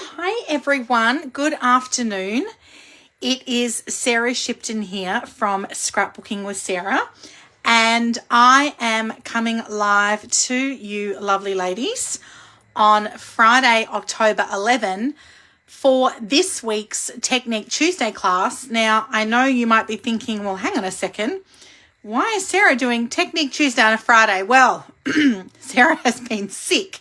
Hi everyone, good afternoon. It is Sarah Shipton here from Scrapbooking with Sarah, and I am coming live to you lovely ladies on Friday, October 11 for this week's Technique Tuesday class. Now, I know you might be thinking, well, hang on a second. Why is Sarah doing Technique Tuesday on a Friday? Well, Sarah has been sick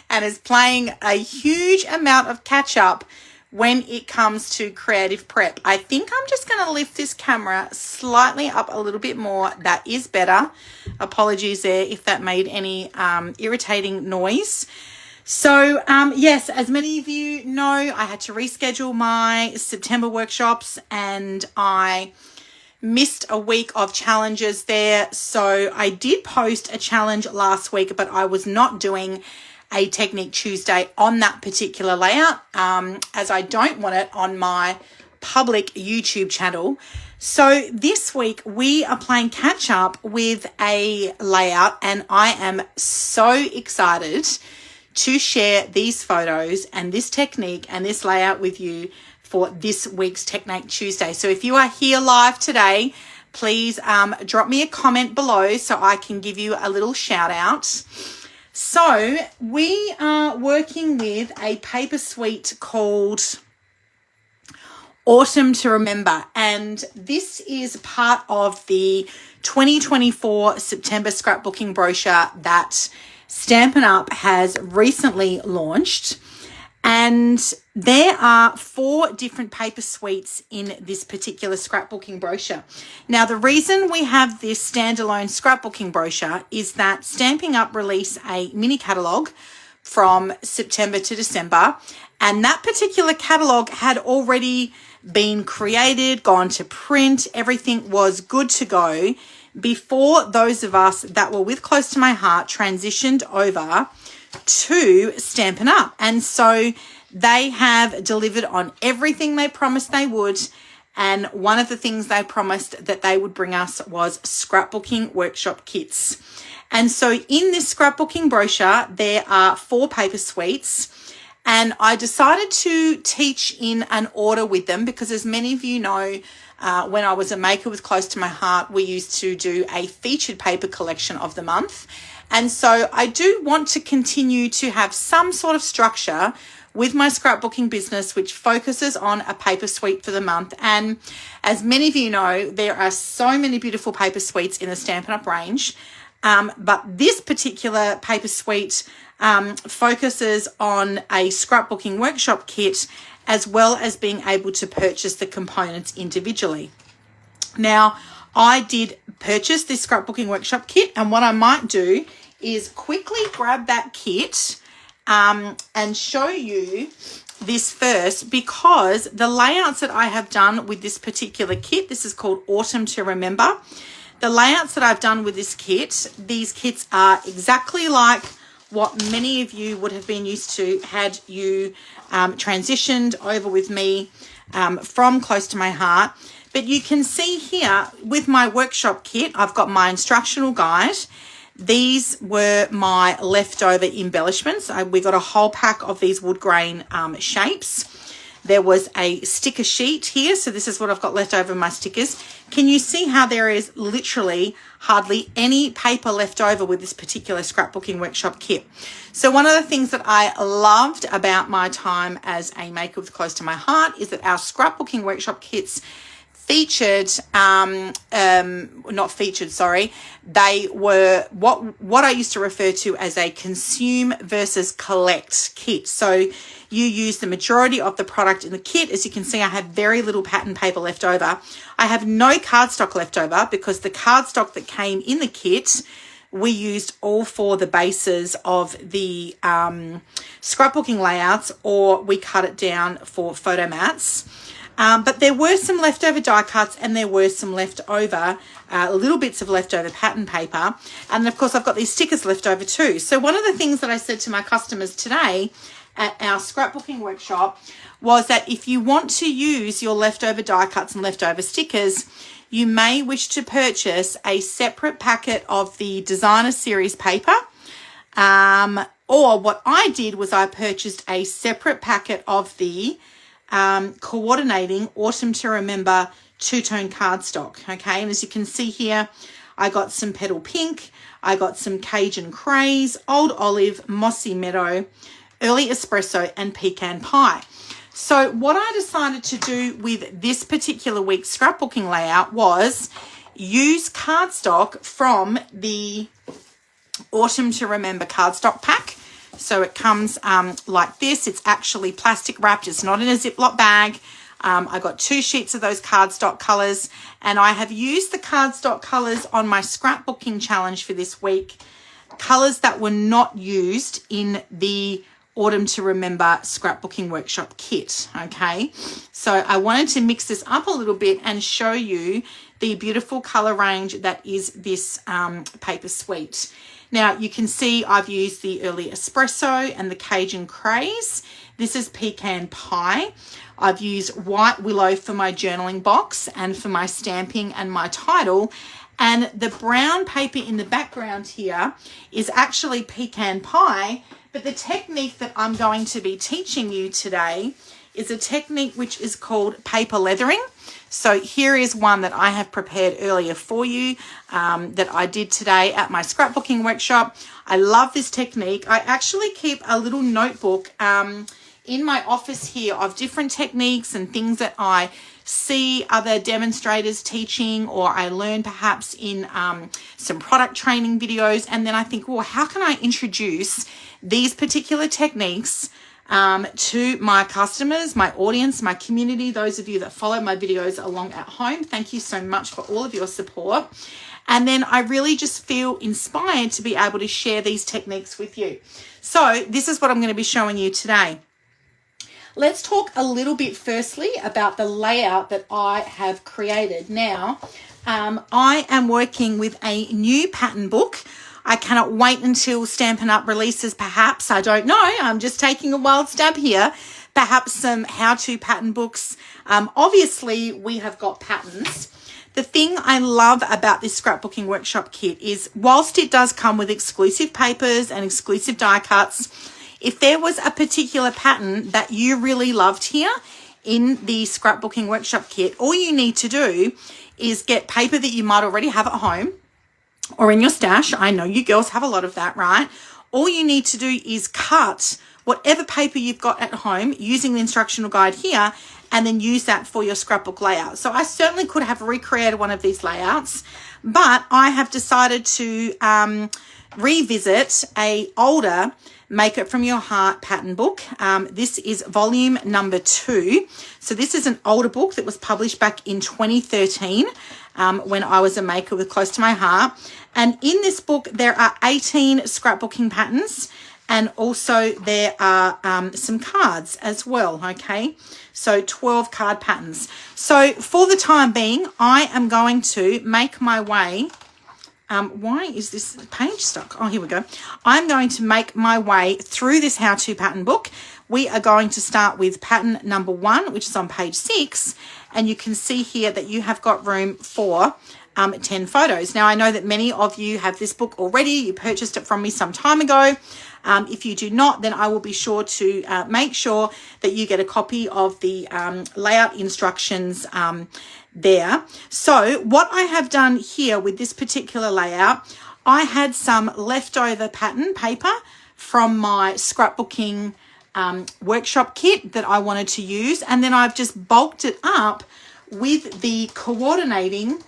and is playing a huge amount of catch up when it comes to creative prep. I think I'm just going to lift this camera slightly up a little bit more. That is better. Apologies there if that made any irritating noise. So, yes, as many of you know, I had to reschedule my September workshops and I missed a week of challenges there. So I did post a challenge last week, but I was not doing a Technique Tuesday on that particular layout, as I don't want it on my public YouTube channel. So this week we are playing catch up with a layout, and I am so excited to share these photos and this technique and this layout with you for this week's Technique Tuesday. So if you are here live today, please drop me a comment below so I can give you a little shout out. So we are working with a paper suite called Autumn to Remember, and this is part of the 2024 September scrapbooking brochure that Stampin' Up! Has recently launched. And there are 4 different paper suites in this particular scrapbooking brochure. Now, the reason we have this standalone scrapbooking brochure is that Stampin' Up! Release a mini catalogue from September to December, and that particular catalogue had already been created, gone to print, everything was good to go before those of us that were with Close to My Heart transitioned over to Stampin' Up! And so they have delivered on everything they promised they would, and one of the things they promised that they would bring us was scrapbooking workshop kits. And so in this scrapbooking brochure there are 4 paper suites, and I decided to teach in an order with them because, as many of you know, when I was a maker with Close to My Heart, we used to do a featured paper collection of the month. And so I do want to continue to have some sort of structure with my scrapbooking business, which focuses on a paper suite for the month. And as many of you know, there are so many beautiful paper suites in the Stampin' Up! Range. But this particular paper suite focuses on a scrapbooking workshop kit, as well as being able to purchase the components individually. Now, I did purchase this scrapbooking workshop kit, and what I might do is quickly grab that kit and show you this first, because the layouts that I have done with this particular kit, this is called Autumn to Remember. The layouts that I've done with this kit, these kits are exactly like what many of you would have been used to had you transitioned over with me from Close to My Heart. But you can see here with my workshop kit, I've got my instructional guide. These were my leftover embellishments. We got a whole pack of these wood grain shapes. There was a sticker sheet here. So this is what I've got left over my stickers. Can you see how there is literally hardly any paper left over with this particular scrapbooking workshop kit? So one of the things that I loved about my time as a maker with Close to My Heart is that our scrapbooking workshop kits featured, not featured, sorry, they were what I used to refer to as a consume versus collect kit. So you use the majority of the product in the kit. As you can see, I have very little pattern paper left over. I have no cardstock left over because the cardstock that came in the kit, we used all for the bases of the scrapbooking layouts, or we cut it down for photo mats. But there were some leftover die cuts, and there were some leftover little bits of leftover pattern paper. And of course, I've got these stickers left over too. So one of the things that I said to my customers today at our scrapbooking workshop was that if you want to use your leftover die cuts and leftover stickers, you may wish to purchase a separate packet of the designer series paper Or what I did was I purchased a separate packet of the coordinating Autumn to Remember two-tone cardstock, okay? And as you can see here, I got some Petal Pink, I got some Cajun Craze, Old Olive, Mossy Meadow, Early Espresso, and Pecan Pie. So what I decided to do with this particular week's scrapbooking layout was use cardstock from the Autumn to Remember cardstock pack. So it comes like this. It's actually plastic wrapped. It's not in a Ziploc bag. I got 2 sheets of those cardstock colors, and I have used the cardstock colors on my scrapbooking challenge for this week. Colors that were not used in the Autumn to Remember scrapbooking workshop kit, okay? So I wanted to mix this up a little bit and show you the beautiful color range that is this paper suite. Now you can see I've used the Early Espresso and the Cajun Craze. This is Pecan Pie. I've used White Willow for my journaling box and for my stamping and my title. And the brown paper in the background here is actually Pecan Pie, but the technique that I'm going to be teaching you today is a technique which is called paper leathering. So here is one that I have prepared earlier for you that I did today at my scrapbooking workshop. I love this technique. I actually keep a little notebook in my office here of different techniques and things that I see other demonstrators teaching, or I learn perhaps in some product training videos. And then I think, well, how can I introduce these particular techniques to my customers, my audience, my community, those of you that follow my videos along at home. Thank you so much for all of your support. And then I really just feel inspired to be able to share these techniques with you. So this is what I'm going to be showing you today. Let's talk a little bit firstly about the layout that I have created. Now, I am working with a new pattern book. I cannot wait until Stampin' Up! Releases, perhaps. I don't know. I'm just taking a wild stab here. Perhaps some how-to pattern books. Obviously, we have got patterns. The thing I love about this scrapbooking workshop kit is whilst it does come with exclusive papers and exclusive die cuts, if there was a particular pattern that you really loved here in the scrapbooking workshop kit, all you need to do is get paper that you might already have at home or in your stash. I know you girls have a lot of that, right? All you need to do is cut whatever paper you've got at home using the instructional guide here, and then use that for your scrapbook layout. So I certainly could have recreated one of these layouts, but I have decided to revisit a older Make It From Your Heart pattern book. This is volume number 2. So this is an older book that was published back in 2013 when I was a maker with Close to My Heart. And in this book, there are 18 scrapbooking patterns, and also there are some cards as well, okay? So 12 card patterns. So for the time being, I am going to make my way. Why is this page stuck? Oh, here we go. I'm going to make my way through this how-to pattern book. We are going to start with pattern number 1, which is on page 6. And you can see here that you have got room for 10 photos. Now, I know that many of you have this book already. You purchased it from me some time ago. If you do not, then I will be sure to make sure that you get a copy of the layout instructions there. So what I have done here with this particular layout, I had some leftover pattern paper from my scrapbooking workshop kit that I wanted to use, and then I've just bulked it up with the coordinating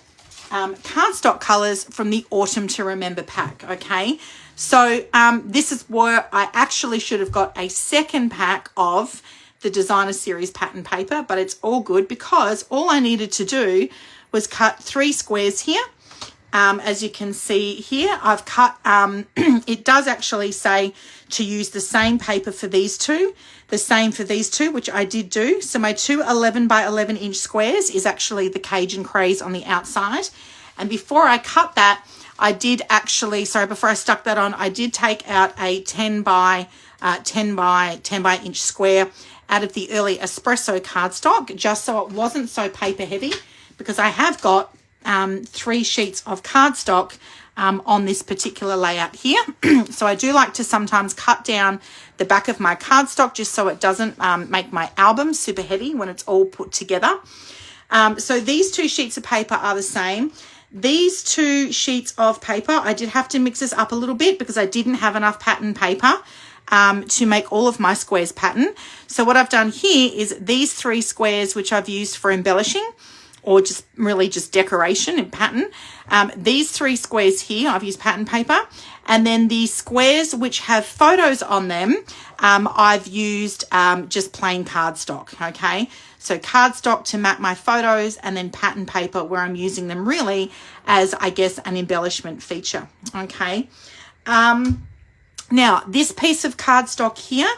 cardstock colors from the Autumn to Remember pack, okay? So this is where I actually should have got a second pack of the designer series pattern paper, but it's all good because all I needed to do was cut 3 squares here. As you can see here, I've cut, it does actually say to use the same paper for these two, the same for these two, which I did do. So my 2 11 by 11 inch squares is actually the Cajun Craze on the outside. And before I cut that, I did actually, before I stuck that on, I did take out a 10 by 10 inch square out of the Early Espresso cardstock, just so it wasn't so paper heavy, because I have got 3 sheets of cardstock on this particular layout here. So I do like to sometimes cut down the back of my cardstock just so it doesn't make my album super heavy when it's all put together. So these 2 sheets of paper are the same. These 2 sheets of paper, I did have to mix this up a little bit because I didn't have enough pattern paper to make all of my squares pattern. So what I've done here is these 3 squares, which I've used for embellishing or just really just decoration and pattern. These 3 squares here, I've used pattern paper. And then the squares which have photos on them, I've used just plain cardstock, okay? So cardstock to map my photos, and then pattern paper where I'm using them really as, I guess, an embellishment feature, okay? Now, this piece of cardstock here,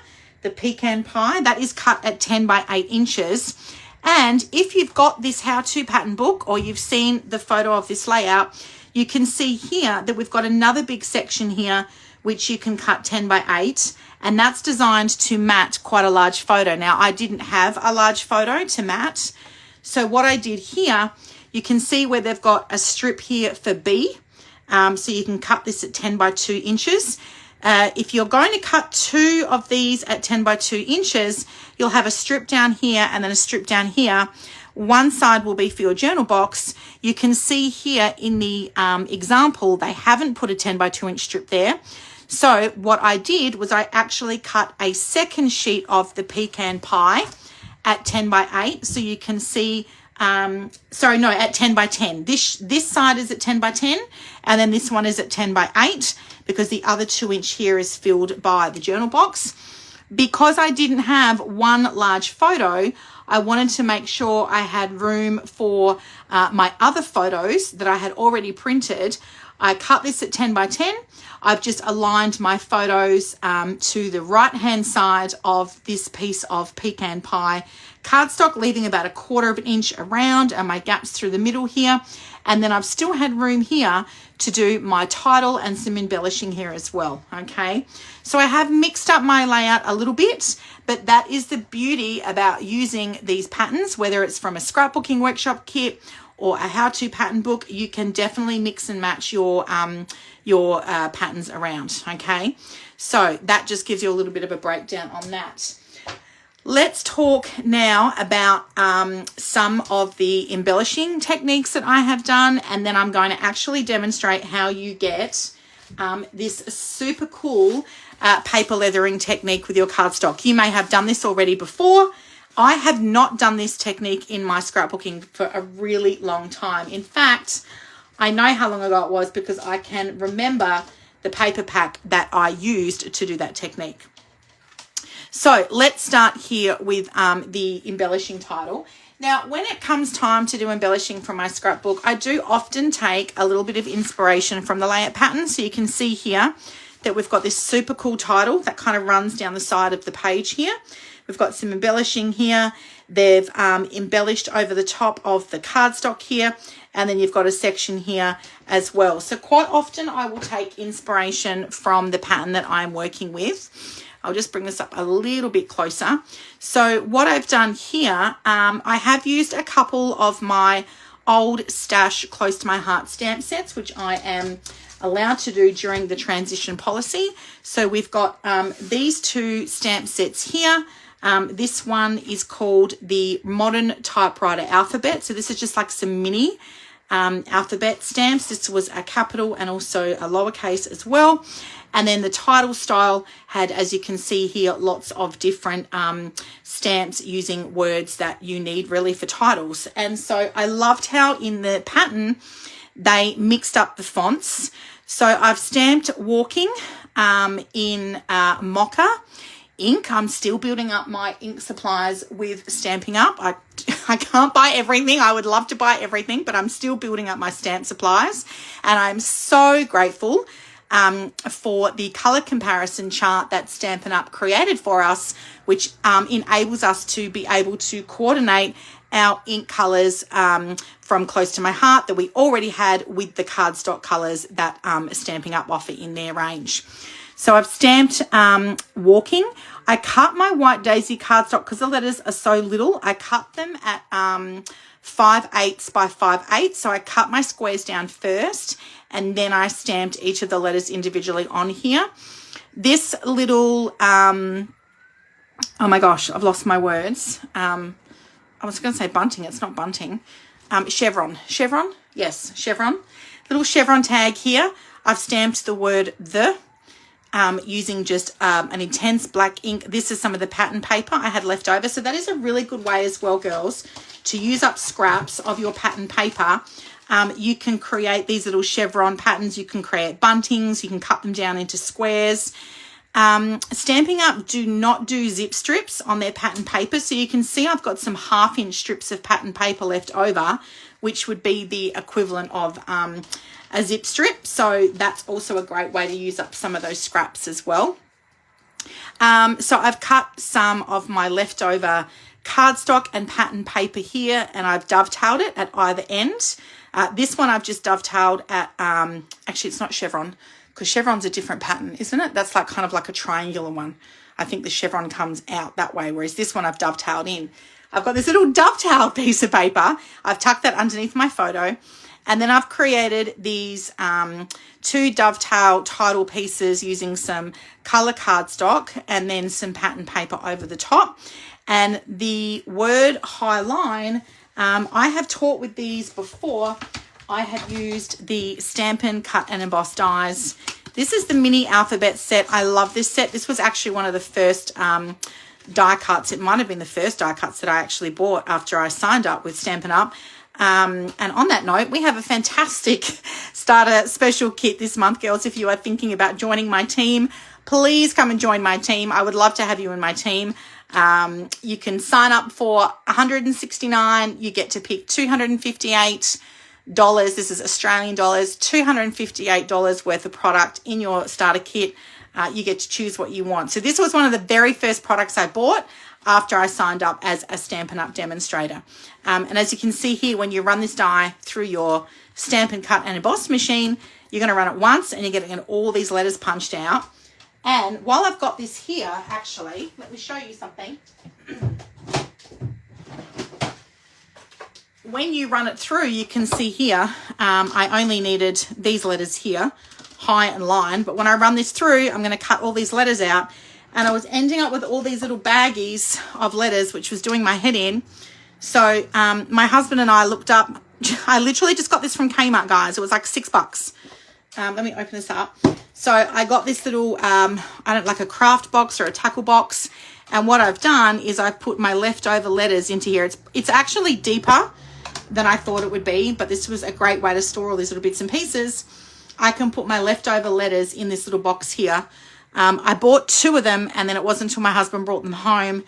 the pecan pie, that is cut at 10 by 8 inches. And if you've got this how-to pattern book or you've seen the photo of this layout, you can see here that we've got another big section here which you can cut 10 by 8, and that's designed to mat quite a large photo. Now, I didn't have a large photo to mat, so what I did here, you can see where they've got a strip here for B, so you can cut this at 10 by 2 inches. If you're going to cut 2 of these at 10 by 2 inches, you'll have a strip down here and then a strip down here. One side will be for your journal box. You can see here in the example, they haven't put a 10 by 2 inch strip there. So what I did was I actually cut a second sheet of the pecan pie at 10 by 8. So you can see, at 10 by 10. This side is at 10 by 10, and then this one is at 10 by 8 because the other 2 inch here is filled by the journal box. Because I didn't have one large photo, I wanted to make sure I had room for my other photos that I had already printed. I cut this at 10 by 10. I've just aligned my photos to the right-hand side of this piece of pecan pie cardstock, leaving about 1/4 of an inch around and my gaps through the middle here. And then I've still had room here to do my title and some embellishing here as well, okay? So I have mixed up my layout a little bit, but that is the beauty about using these patterns, whether it's from a scrapbooking workshop kit or a how-to pattern book. You can definitely mix and match your patterns around, okay? So that just gives you a little bit of a breakdown on that. Let's talk now about some of the embellishing techniques that I have done, and then I'm going to actually demonstrate how you get this super cool paper leathering technique with your cardstock. You may have done this already before. I have not done this technique in my scrapbooking for a really long time. In fact, I know how long ago it was because I can remember the paper pack that I used to do that technique. So let's start here with the embellishing title. Now, when it comes time to do embellishing from my scrapbook, I do often take a little bit of inspiration from the layout pattern. So you can see here that we've got this super cool title that kind of runs down the side of the page here. We've got some embellishing here. They've embellished over the top of the cardstock here. And then you've got a section here as well. So quite often I will take inspiration from the pattern that I'm working with. I'll just bring this up a little bit closer. So what I've done here, I have used a couple of my old stash close to my heart stamp sets, which I am allowed to do during the transition policy. So we've got these 2 stamp sets here. This one is called the Modern Typewriter Alphabet. So this is just like some mini alphabet stamps. This was a capital and also a lowercase as well. And then the title style had, as you can see here, lots of different stamps using words that you need really for titles. And so I loved how in the pattern they mixed up the fonts. So I've stamped walking in Mocha ink. I'm still building up my ink supplies with Stampin' Up. I can't buy everything. I would love to buy everything, but I'm still building up my stamp supplies. And I'm so grateful for the color comparison chart that Stampin' Up created for us, which enables us to be able to coordinate our ink colors from Close to My Heart that we already had with the cardstock colors that Stampin' Up offer in their range. So I've stamped walking. I cut my white daisy cardstock because the letters are so little. I cut them at 5/8 by 5/8. So I cut my squares down first and then I stamped each of the letters individually on here. This little, oh my gosh, I've lost my words. I was going to say bunting. It's not bunting. Chevron. Chevron? Yes, chevron. Little chevron tag here. I've stamped the word the using just an intense black ink. This is some of the pattern paper I had left over. So that is a really good way as well, girls, to use up scraps of your pattern paper. You can create these little chevron patterns. You can create buntings. You can cut them down into squares. Stamping Up do not do zip strips on their pattern paper. So you can see I've got some 1/2 inch strips of pattern paper left over, which would be the equivalent of a zip strip. So that's also a great way to use up some of those scraps as well. So I've cut some of my leftover cardstock and pattern paper here, and I've dovetailed it at either end. This one I've just dovetailed at, actually it's not chevron, because chevron's a different pattern, isn't it? That's like kind of like a triangular one. I think the chevron comes out that way, whereas this one I've dovetailed in. I've got this little dovetail piece of paper. I've tucked that underneath my photo. And then I've created these 2 dovetail title pieces using some color cardstock and then some pattern paper over the top. And the word high line, I have taught with these before. I have used the Stampin' Cut and Emboss dies. This is the mini alphabet set. I love this set. This was actually one of the first die cuts. It might have been the first die cuts that I actually bought after I signed up with Stampin' Up. And on that note, we have a fantastic starter special kit this month, girls. If you are thinking about joining my team, please come and join my team. I would love to have you in my team. You can sign up for $169. You get to pick $258. This is Australian dollars, $258 worth of product in your starter kit. You get to choose what you want. So this was one of the very first products I bought after I signed up as a Stampin' Up demonstrator. And as you can see here, when you run this die through your Stampin' Cut and Emboss machine, you're going to run it once and you're getting all these letters punched out. And while I've got this here, actually, let me show you something. When you run it through, you can see here, I only needed these letters here, high and line. But when I run this through, I'm going to cut all these letters out. And I was ending up with all these little baggies of letters, which was doing my head in. So my husband and I looked up. I literally just got this from Kmart, guys. It was like $6. Let me open this up. So I got this little, like a craft box or a tackle box. And what I've done is I've put my leftover letters into here. It's actually deeper than I thought it would be, but this was a great way to store all these little bits and pieces. I can put my leftover letters in this little box here. I bought 2 of them, and then it wasn't until my husband brought them home.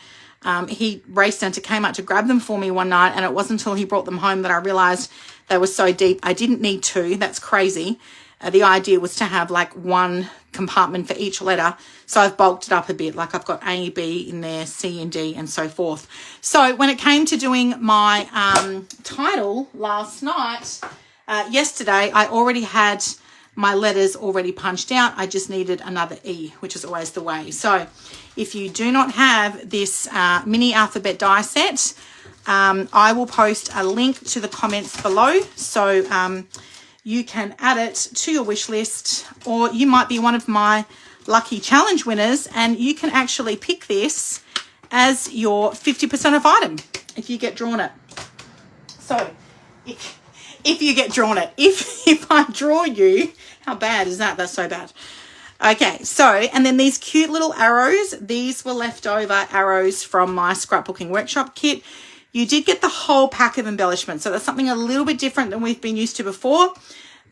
He raced down to Kmart to grab them for me one night, and it wasn't until he brought them home that I realized they were so deep. I didn't need 2. That's crazy. The idea was to have like 1 compartment for each letter. So I've bulked it up a bit. Like I've got A, B in there, C and D, and so forth. So when it came to doing my title last night, yesterday, I already had my letters already punched out. I just needed another E, which is always the way. So if you do not have this mini alphabet die set, I will post a link to the comments below. So you can add it to your wish list, or you might be one of my lucky challenge winners and you can actually pick this as your 50% off item if you get drawn it. So if you get drawn it, if I draw you, how bad is that? That's so bad. Okay, so, and then these cute little arrows, these were leftover arrows from my scrapbooking workshop kit. You did get the whole pack of embellishments, so that's something a little bit different than we've been used to before,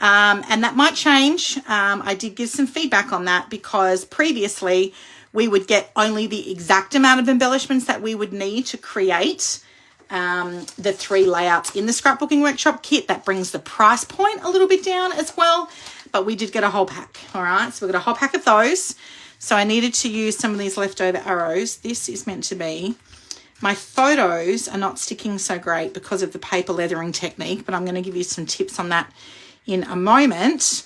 and that might change. I did give some feedback on that because previously we would get only the exact amount of embellishments that we would need to create the 3 layouts in the scrapbooking workshop kit. That brings the price point a little bit down as well, but we did get a whole pack. All right, so we got a whole pack of those. So I needed to use some of these leftover arrows. This is meant to be, my photos are not sticking so great because of the paper leathering technique, but I'm going to give you some tips on that in a moment.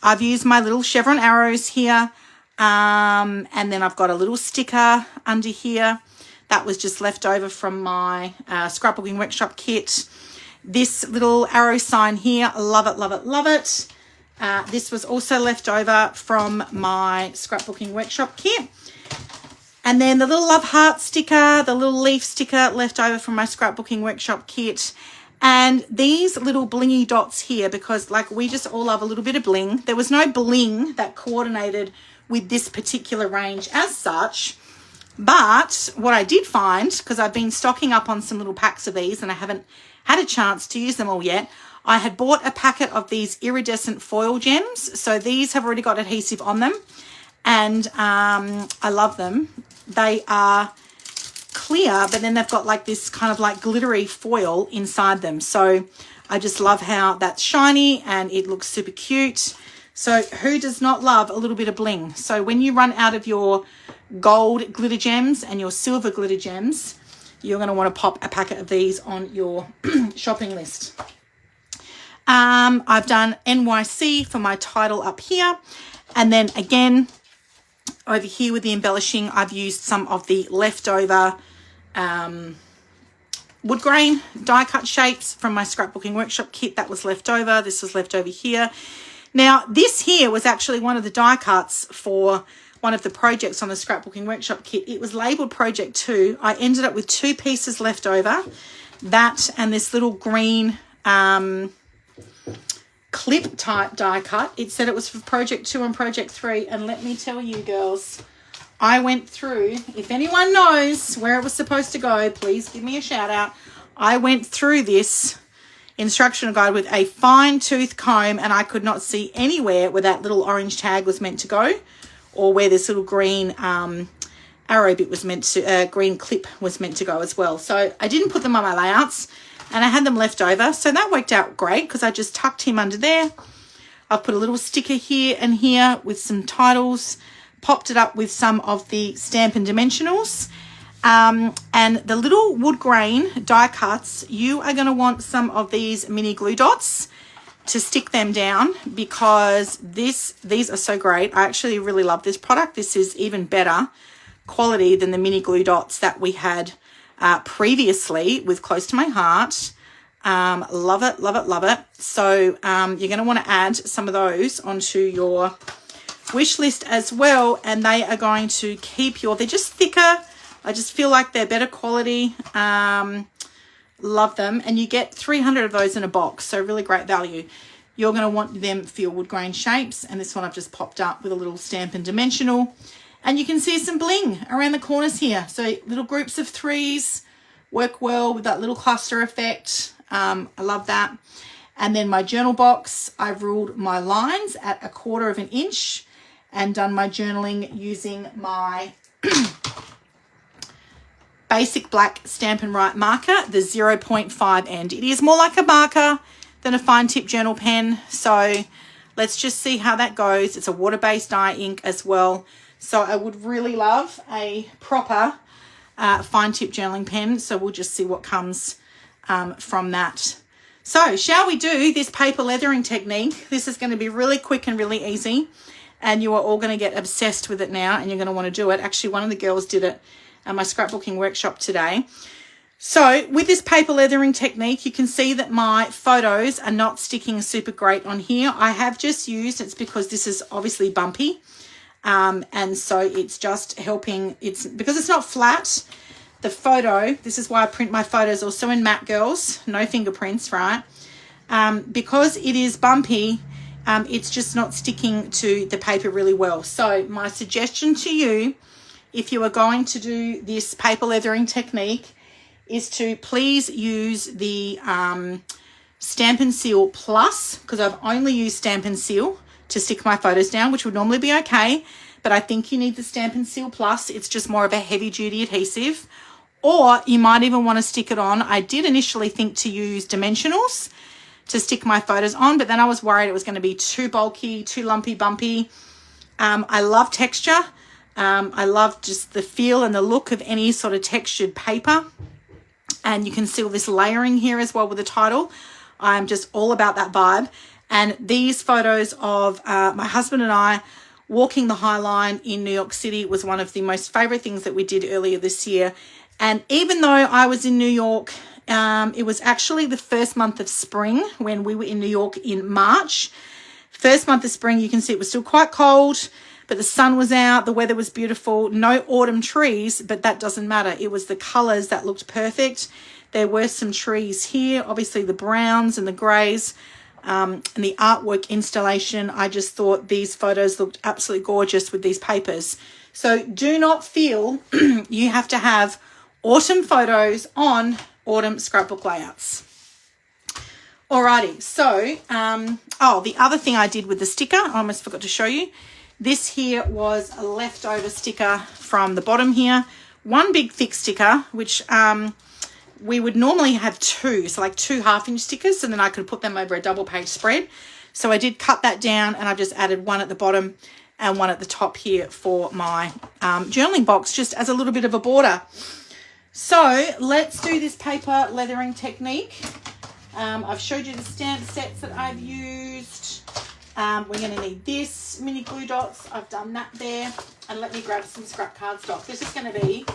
I've used my little chevron arrows here. And then I've got a little sticker under here that was just left over from my Scrapbooking Workshop kit. This little arrow sign here, love it, love it, love it. This was also left over from my Scrapbooking Workshop kit. And then the little love heart sticker, the little leaf sticker left over from my Scrapbooking Workshop kit. And these little blingy dots here, because like we just all love a little bit of bling. There was no bling that coordinated with this particular range as such. But what I did find, because I've been stocking up on some little packs of these and I haven't had a chance to use them all yet, I had bought a packet of these iridescent foil gems. So these have already got adhesive on them. And I love them. They are clear, but then they've got like this kind of like glittery foil inside them. So I just love how that's shiny and it looks super cute. So who does not love a little bit of bling? So when you run out of your gold glitter gems and your silver glitter gems, you're going to want to pop a packet of these on your shopping list. I've done NYC for my title up here. And then again, over here with the embellishing, I've used some of the leftover wood grain die cut shapes from my Scrapbooking Workshop kit that was left over. This was left over here. Now, this here was actually one of the die cuts for one of the projects on the Scrapbooking Workshop kit. It was labelled Project 2. I ended up with 2 pieces left over. That and this little green clip type die cut. It said it was for Project 2 and Project 3. And let me tell you, girls, I went through, if anyone knows where it was supposed to go, please give me a shout out. I went through this instructional guide with a fine tooth comb and I could not see anywhere where that little orange tag was meant to go or where this little green arrow bit was meant to, green clip was meant to go as well. So I didn't put them on my layouts and I had them left over. So that worked out great because I just tucked him under there. I've put a little sticker here and here with some titles, popped it up with some of the Stampin' Dimensionals. And the little wood grain die cuts, you are going to want some of these mini glue dots to stick them down because these are so great. I actually really love this product. This is even better quality than the mini glue dots that we had previously with Close to My Heart. Love it, love it, love it. So you're going to want to add some of those onto your wish list as well, and they are going to keep they're just thicker. I just feel like they're better quality. Love them. And you get 300 of those in a box, so really great value. You're going to want them for your wood grain shapes, and this one I've just popped up with a little Stampin' Dimensional. And you can see some bling around the corners here. So little groups of 3s work well with that little cluster effect. I love that. And then my journal box, I've ruled my lines at 1/4 inch and done my journaling using my basic black Stampin' Write marker, the 0.5 end. It is more like a marker than a fine tip journal pen. So let's just see how that goes. It's a water-based dye ink as well. So I would really love a proper fine tip journaling pen. So we'll just see what comes from that. So shall we do this paper leathering technique? This is going to be really quick and really easy. And you are all going to get obsessed with it now and you're going to want to do it. Actually, one of the girls did it at my Scrapbooking Workshop today. So with this paper leathering technique, you can see that my photos are not sticking super great on here. I have just used, it's because this is obviously bumpy. And so it's just helping, because it's not flat, the photo, this is why I print my photos also in matte, girls, no fingerprints, right? Because it is bumpy, it's just not sticking to the paper really well. So my suggestion to you, if you are going to do this paper leathering technique, is to please use the Stampin' Seal Plus, because I've only used Stampin' Seal to stick my photos down, which would normally be okay, but I think you need the Stampin' Seal Plus. It's just more of a heavy duty adhesive, or you might even want to stick it on. I did initially think to use Dimensionals to stick my photos on, but then I was worried it was going to be too bulky, too lumpy, bumpy. I love texture. I love just the feel and the look of any sort of textured paper. And you can see all this layering here as well with the title. I'm just all about that vibe. And these photos of my husband and I walking the High Line in New York City was one of the most favorite things that we did earlier this year. And even though I was in New York, it was actually the first month of spring when we were in New York in March. First month of spring, you can see it was still quite cold, but the sun was out, the weather was beautiful, no autumn trees, but that doesn't matter. It was the colors that looked perfect. There were some trees here, obviously the browns and the grays, and the artwork installation. I just thought these photos looked absolutely gorgeous with these papers. So do not feel you have to have autumn photos on autumn scrapbook layouts. Alrighty, so, the other thing I did with the sticker, I almost forgot to show you. This here was a leftover sticker from the bottom here. One big thick sticker, which we would normally have two, so like 2 half-inch stickers, and then I could put them over a double-page spread. So I did cut that down, and I've just added one at the bottom and one at the top here for my journaling box, just as a little bit of a border. So let's do this paper leathering technique. I've showed you the stamp sets that I've used. We're going to need this, mini glue dots. I've done that there. And let me grab some scrap cardstock. This is going to be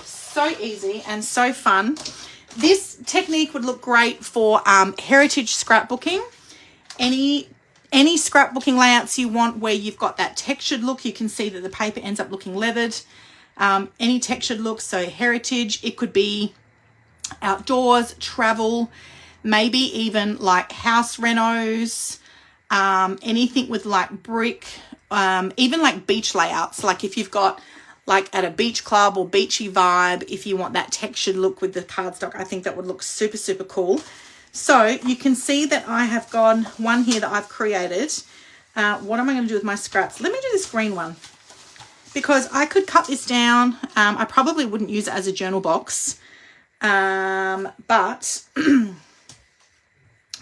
so easy and so fun. This technique would look great for heritage scrapbooking. Any scrapbooking layouts you want where you've got that textured look, you can see that the paper ends up looking leathered. Any textured look, so heritage, it could be outdoors, travel, maybe even like house renos, anything with like brick, even like beach layouts. Like if you've got like at a beach club or beachy vibe, if you want that textured look with the cardstock, I think that would look super, super cool. So you can see that I have got one here that I've created. What am I going to do with my scraps? Let me do this green one because I could cut this down. I probably wouldn't use it as a journal box, but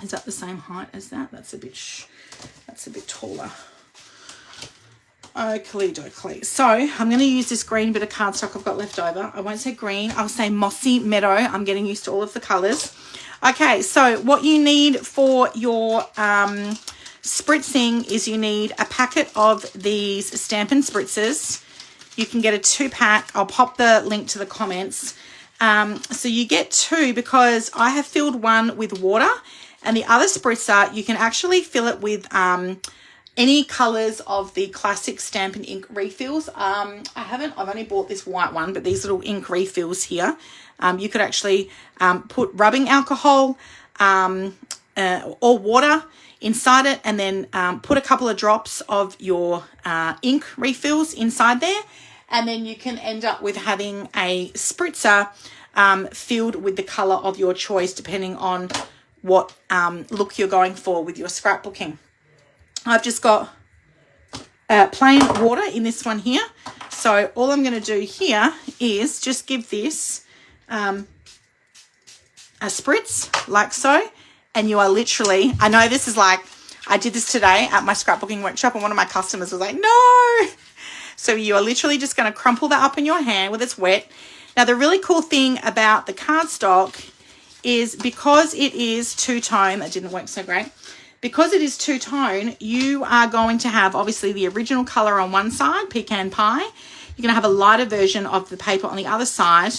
is that the same height as that? That's a bit taller. Oakley dokley. So I'm going to use this green bit of cardstock I've got left over. I won't say green. I'll say mossy meadow. I'm getting used to all of the colours. Okay, so what you need for your spritzing is you need a packet of these Stampin' Spritzers. You can get a 2-pack. I'll pop the link to the comments. So you get 2 because I have filled one with water, and the other spritzer, you can actually fill it with any colours of the classic Stampin' Ink refills. I've only bought this white one, but these little ink refills here, you could actually put rubbing alcohol or water inside it, and then put a couple of drops of your ink refills inside there, and then you can end up with having a spritzer filled with the colour of your choice, depending on what look you're going for with your scrapbooking. I've just got plain water in this one here. So all I'm going to do here is just give this a spritz like so. And you are literally, I know this is like, I did this today at my scrapbooking workshop and one of my customers was like, no. So you are literally just going to crumple that up in your hand when it's wet. Now the really cool thing about the cardstock is because it is two-tone, that didn't work so great. Because it is two-tone, you are going to have obviously the original colour on one side, pecan pie. You're going to have a lighter version of the paper on the other side.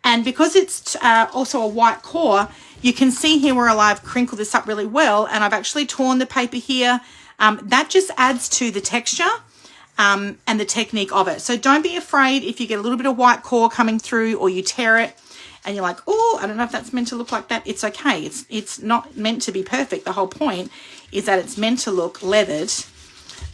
And because it's also a white core, you can see here where I've crinkled this up really well, and I've actually torn the paper here. That just adds to the texture and the technique of it. So don't be afraid if you get a little bit of white core coming through or you tear it and you're like, oh, I don't know if that's meant to look like that. It's okay. It's not meant to be perfect. The whole point is that it's meant to look leathered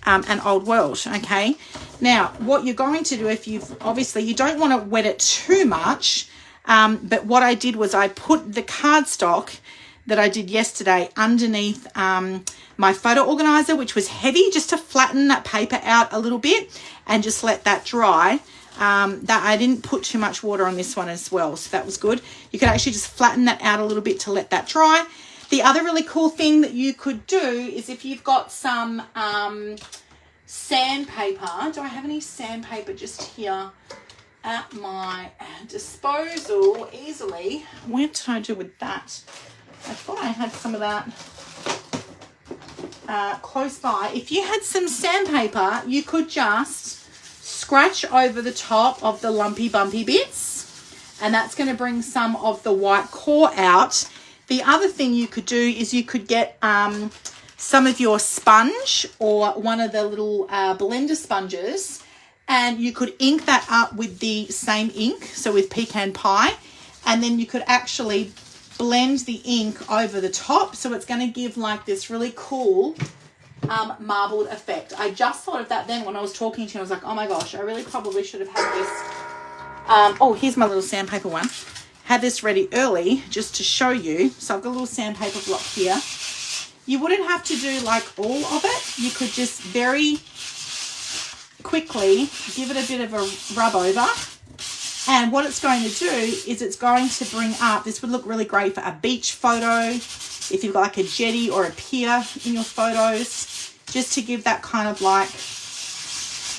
and old world, okay? Now, what you're going to do if obviously you don't want to wet it too much, but what I did was I put the cardstock that I did yesterday underneath my photo organizer, which was heavy, just to flatten that paper out a little bit and just let that dry. That I didn't put too much water on this one as well, so that was good. You could actually just flatten that out a little bit to let that dry. The other really cool thing that you could do is if you've got some sandpaper. Do I have any sandpaper just here at my disposal easily? What did I do with that? I thought I had some of that. close by, if you had some sandpaper, you could just scratch over the top of the lumpy bumpy bits, and that's going to bring some of the white core out. The other thing you could do is you could get some of your sponge or one of the little blender sponges, and you could ink that up with the same ink, so with pecan pie, and then you could actually blend the ink over the top, so it's going to give like this really cool marbled effect. I just thought of that then when I was talking to you. I was like, oh my gosh, I really probably should have had this. Oh, here's my little sandpaper one. Had this ready early just to show you. So I've got a little sandpaper block here. You wouldn't have to do like all of it. You could just very quickly give it a bit of a rub over. And what it's going to do is it's going to bring up, this would look really great for a beach photo, if you've got like a jetty or a pier in your photos, just to give that kind of like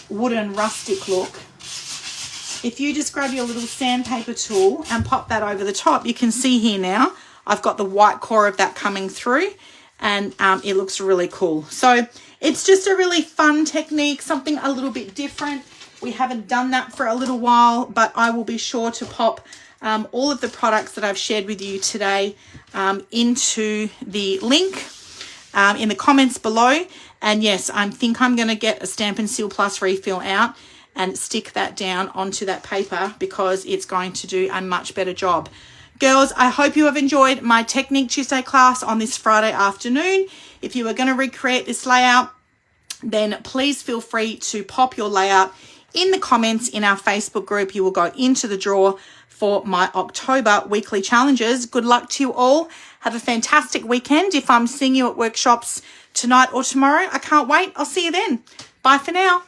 wooden rustic look. If you just grab your little sandpaper tool and pop that over the top, you can see here now, I've got the white core of that coming through, and it looks really cool. So it's just a really fun technique, something a little bit different. We haven't done that for a little while, but I will be sure to pop all of the products that I've shared with you today into the link in the comments below. And yes, I think I'm going to get a Stampin' Seal Plus refill out and stick that down onto that paper, because it's going to do a much better job. Girls, I hope you have enjoyed my Technique Tuesday class on this Friday afternoon. If you are going to recreate this layout, then please feel free to pop your layout in the comments in our Facebook group. You will go into the draw for my October weekly challenges. Good luck to you all. Have a fantastic weekend. If I'm seeing you at workshops tonight or tomorrow, I can't wait. I'll see you then. Bye for now.